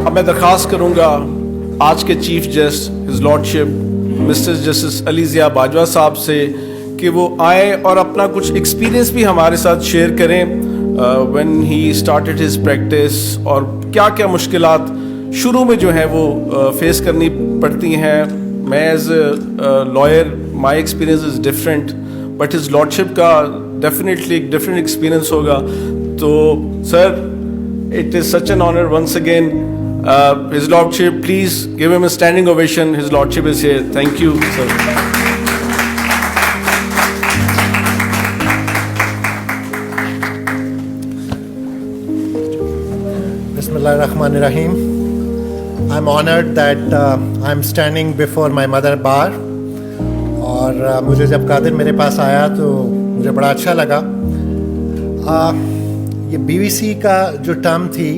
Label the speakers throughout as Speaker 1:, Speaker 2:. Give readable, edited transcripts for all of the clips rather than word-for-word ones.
Speaker 1: اب میں درخواست کروں گا آج کے chief justice his lordship mister justice Ali Zia Bajwa صاحب سے کہ وہ آئیں اور اپنا کچھ ایکسپیرینس بھی ہمارے ساتھ شیئر کریں when he started his practice, اور کیا کیا مشکلات شروع میں جو ہیں وہ فیس کرنی پڑتی ہیں. میں as a lawyer my experience is different, but his lordship کا ڈیفینیٹلی ایک ڈفرینٹ ایکسپیرینس ہوگا. تو sir it is such an honour once again. His lordship please give ہم a standing ovation. His lordship is here. Thank you sir.
Speaker 2: Bismillahir Rahmanir Rahim. I'm honored that I'm standing before my mother bar. اور مجھے جب قادر میرے پاس آیا تو مجھے بڑا اچھا لگا. یہ بی وی سی کا جو ٹرم تھی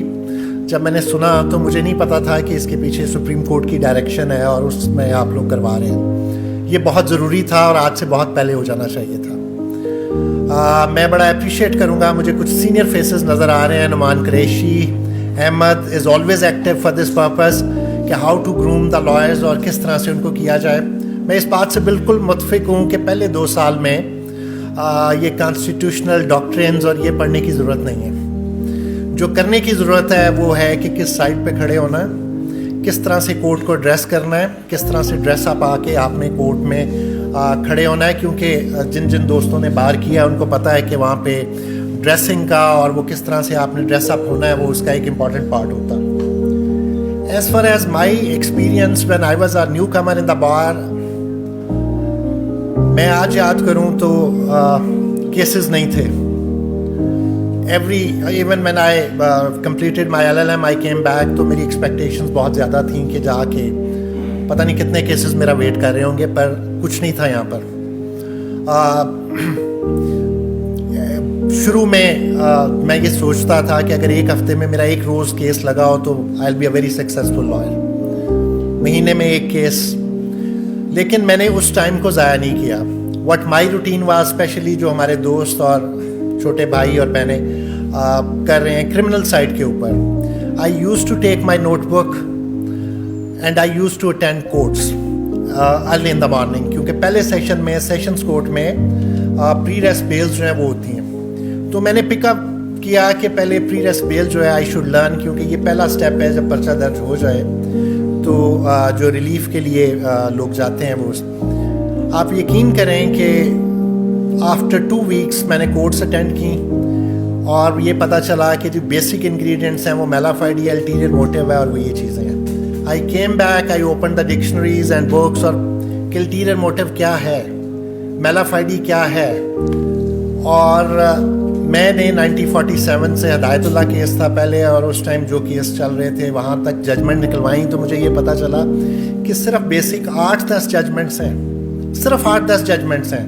Speaker 2: جب میں نے سنا تو مجھے نہیں پتا تھا کہ اس کے پیچھے سپریم کورٹ کی ڈائریکشن ہے اور اس میں آپ لوگ کروا رہے ہیں. یہ بہت ضروری تھا اور آج سے بہت پہلے ہو جانا چاہیے تھا. میں بڑا اپریشیٹ کروں گا. مجھے کچھ سینئر فیسز نظر آ رہے ہیں. Noman Qureshi Ahmed is always active for this purpose کہ how to groom the lawyers اور کس طرح سے ان کو کیا جائے. میں اس بات سے بالکل متفق ہوں کہ پہلے 2 سال میں یہ کانسٹیٹیوشنل ڈاکٹرینز اور یہ پڑھنے کی ضرورت نہیں ہے. جو کرنے کی ضرورت ہے وہ ہے کہ کس سائڈ پہ کھڑے ہونا ہے، کس طرح سے کورٹ کو ڈریس کرنا ہے، کس طرح سے ڈریس اپ آ کے آپ نے کورٹ میں کھڑے ہونا ہے. کیونکہ جن دوستوں نے بار کیا ان کو پتہ ہے کہ وہاں پہ ڈریسنگ کا اور وہ کس طرح سے آپ نے ڈریس اپ ہونا ہے وہ اس کا ایک امپورٹنٹ پارٹ ہوتا. As far as my experience when I was a new کمر ان دا بار، میں آج یاد کروں تو کیسز نہیں تھے. Even when I completed my LLM I came back تو میری ایکسپیکٹیشنز بہت زیادہ تھیں کہ جا کے پتہ نہیں کتنے کیسز میرا ویٹ کر رہے ہوں گے، پر کچھ نہیں تھا یہاں پر. شروع میں یہ سوچتا تھا کہ اگر ایک ہفتے میں میرا ایک روز کیس لگا ہو تو I will be a very successful lawyer. مہینے میں ایک کیس. لیکن میں نے اس ٹائم کو ضائع نہیں کیا. What my routine was, especially جو ہمارے دوست اور چھوٹے بھائی اور بہنیں کر رہے ہیں کرمنل سائڈ کے اوپر، I used to take my notebook and I used to attend courts early in the morning. کیونکہ پہلے سیشن میں سیشنز کورٹ میں پری ریس بیلز جو ہیں وہ ہوتی ہیں. تو میں نے پک اپ کیا کہ پہلے پری ریس بیل جو ہے آئی شوڈ لرن، کیونکہ یہ پہلا اسٹیپ ہے. جب پرچہ درج ہو جائے تو جو ریلیف کے لیے لوگ جاتے ہیں وہ آپ یقین کریں کہ آفٹر 2 ویکس میں نے کورٹس اٹینڈ کی اور یہ پتہ چلا کہ جو بیسک انگریڈینٹس ہیں وہ میلافائڈی الٹیریئر موٹیو ہے اور وہ یہ چیزیں ہیں. I came back, I open the dictionaries and books اور کہ الٹیریئر موٹیو کیا ہے، میلافائڈی کیا ہے. اور میں نے 1947 سے ہدایت اللہ کیس تھا پہلے، اور اس ٹائم جو کیس چل رہے تھے وہاں تک ججمنٹ نکلوائیں تو مجھے یہ پتہ چلا کہ صرف بیسک 8-10 ججمنٹس ہیں، صرف 8-10 ججمنٹس ہیں،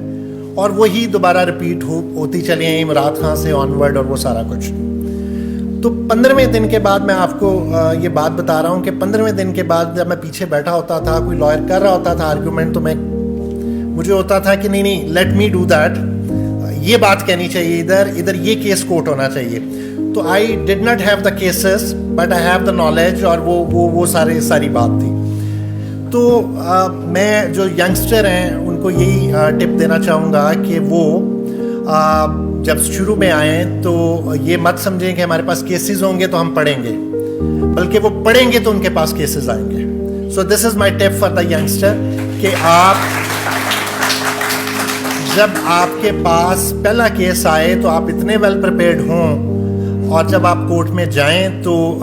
Speaker 2: اور وہی دوبارہ رپیٹ ہوتی چلی ہیں عمران خان سے آنورڈ اور وہ سارا کچھ. تو 15ویں دن کے بعد میں آپ کو یہ بات بتا رہا ہوں کہ 15ویں دن کے بعد جب میں پیچھے بیٹھا ہوتا تھا، کوئی لائر کر رہا ہوتا تھا آرگیومنٹ، تو مجھے ہوتا تھا کہ نہیں لیٹ می ڈو دیٹ، یہ بات کہنی چاہیے، ادھر یہ کیس کوٹ ہونا چاہیے. تو I did not have the cases but I have the knowledge, اور وہ ساری بات تھی. تو میں جو ینگسٹر ہیں ان کو یہی ٹپ دینا چاہوں گا کہ وہ جب شروع میں آئیں تو یہ مت سمجھیں کہ ہمارے پاس کیسز ہوں گے تو ہم پڑھیں گے، بلکہ وہ پڑھیں گے تو ان کے پاس کیسز آئیں گے. سو دس از مائی ٹپ فار دا ینگسٹر کہ جب آپ کے پاس پہلا کیس آئے تو آپ اتنے ویل پریپیئرڈ ہوں، اور جب آپ کورٹ میں جائیں تو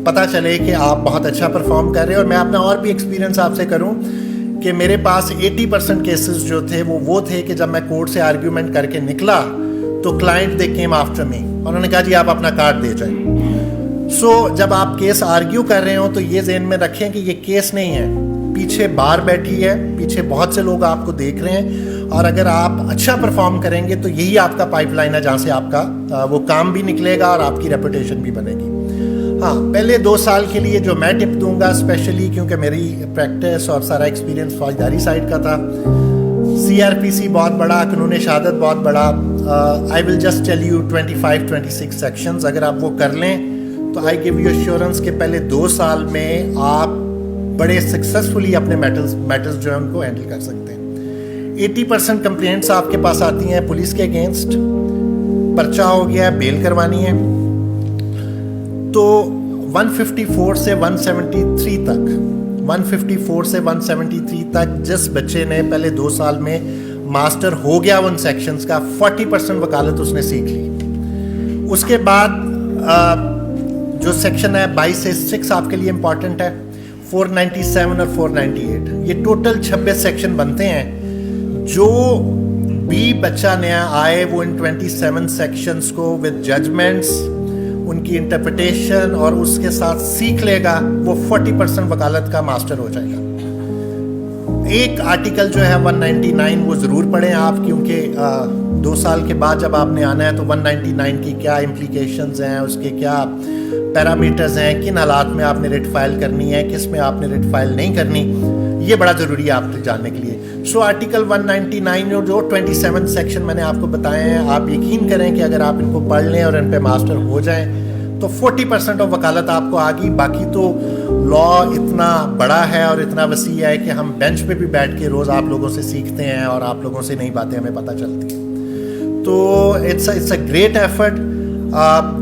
Speaker 2: پتہ چلے کہ آپ بہت اچھا پرفارم کر رہے ہیں. اور میں اپنا اور بھی ایکسپیرینس آپ سے کروں کہ میرے پاس 80% کیسز جو تھے وہ تھے کہ جب میں کورٹ سے آرگیومنٹ کر کے نکلا تو client they came after me, انہوں نے کہا جی آپ اپنا کارڈ دے جائیں. سو جب آپ کیس آرگیو کر رہے ہوں تو یہ ذہن میں رکھیں کہ یہ کیس نہیں ہے، پیچھے بار بیٹھی ہے، پیچھے بہت سے لوگ آپ کو دیکھ رہے ہیں، اور اگر آپ اچھا پرفارم کریں گے تو یہی آپ کا پائپ لائن ہے جہاں سے آپ کا وہ کام بھی نکلے گا اور آپ کی ریپوٹیشن بھی بنے گی. ہاں، پہلے 2 سال کے لیے جو میں ٹپ دوں گا، اسپیشلی کیونکہ میری پریکٹس اور سارا ایکسپیرینس فوجداری سائڈ کا تھا، CRPC بہت بڑا، قانون شہادت بہت بڑا. I will just tell you 25-26 sections. اگر آپ وہ کر لیں تو آئی گیو یو ایشورنس کہ پہلے 2 سال میں آپ بڑے سکسیزفلی اپنے میٹرز جو ہیں ان کو ہینڈل کر سکتے ہیں. 80% کمپلینٹس آپ کے پاس آتی ہیں پولیس کے اگینسٹ, پرچہ ہو گیا, بیل کروانی ہے. تو 154 سے 173 تک 154 سے 173 تک جس بچے نے پہلے 2 سال میں ماسٹر ہو گیا ان سیکشنز کا, 40% وکالت اس نے سیکھ لی. اس کے بعد جو سیکشن ہے 22 سے 6 آپ کے لیے امپورٹنٹ ہے, 497 اور 498, یہ ٹوٹل 26 سیکشن بنتے ہیں. جو بھی بچہ نیا آئے وہ ان 27 سیکشنز کو ود ججمنٹس, ان کی انٹرپریٹیشن اور اس کے ساتھ سیکھ لے گا, وہ 40% وکالت کا ماسٹر ہو جائے گا. ایک آرٹیکل جو ہے 199 وہ ضرور پڑھیں آپ, کیونکہ 2 سال کے بعد جب آپ نے آنا ہے تو 199 کی کیا امپلیکیشنز ہیں, اس کے کیا پیرامیٹرز ہیں, کن حالات میں آپ نے ریٹ فائل کرنی ہے, کس میں آپ نے ریٹ فائل نہیں کرنی, یہ بڑا ضروری ہے آپ جاننے کے لیے. سو آرٹیکل 199 اور جو 27 سیکشن میں نے آپ کو بتائے ہیں, آپ یقین کریں کہ اگر آپ ان کو پڑھ لیں اور ان پہ ماسٹر ہو جائیں تو 40% آف وکالت آپ کو آ گئی. باقی تو لا اتنا بڑا ہے اور اتنا وسیع ہے کہ ہم بینچ پہ بھی بیٹھ کے روز آپ لوگوں سے سیکھتے ہیں اور آپ لوگوں سے نئی باتیں ہمیں پتہ چلتی ہیں. تو اٹس اے گریٹ ایفرٹ.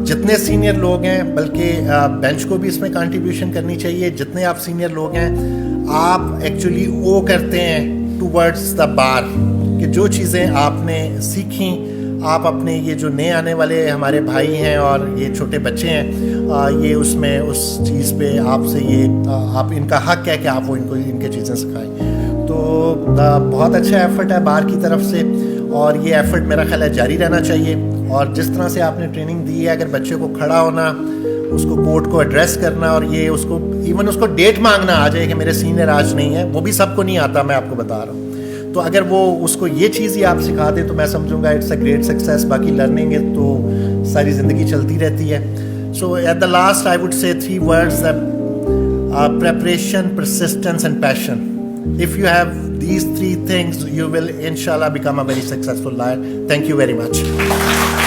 Speaker 2: جتنے سینئر لوگ ہیں, بلکہ بینچ کو بھی اس میں کنٹریبیوشن کرنی چاہیے. جتنے آپ سینئر لوگ ہیں آپ ایکچولی وہ کرتے ہیں ٹورڈز دا بار, کہ جو چیزیں آپ نے سیکھیں آپ اپنے یہ جو نئے آنے والے ہمارے بھائی ہیں اور یہ چھوٹے بچے ہیں, یہ اس میں اس چیز پہ آپ سے یہ آپ ان کا حق ہے کہ آپ وہ ان کو ان کے چیزیں سکھائیں. تو بہت اچھا ایفرٹ ہے بار کی طرف سے, اور یہ ایفرٹ میرا خیال ہے جاری رہنا چاہیے. اور جس طرح سے آپ نے ٹریننگ دی ہے, اگر بچے کو کھڑا ہونا, اس کو کورٹ کو ایڈریس کرنا, اور یہ اس کو ایون اس کو ڈیٹ مانگنا آ جائے کہ میرے سینئر آج نہیں ہے, وہ بھی سب کو نہیں آتا, میں آپ کو بتا رہا ہوں. تو اگر وہ اس کو یہ چیز ہی آپ سکھا دیں تو میں سمجھوں گا اٹس اے گریٹ سکسیس. باقی لرننگ تو ساری زندگی چلتی رہتی ہے. So at the last I would say 3 words: preparation, persistence and passion. If you have these 3 things, you will inshallah become a very successful lawyer. Thank you very much.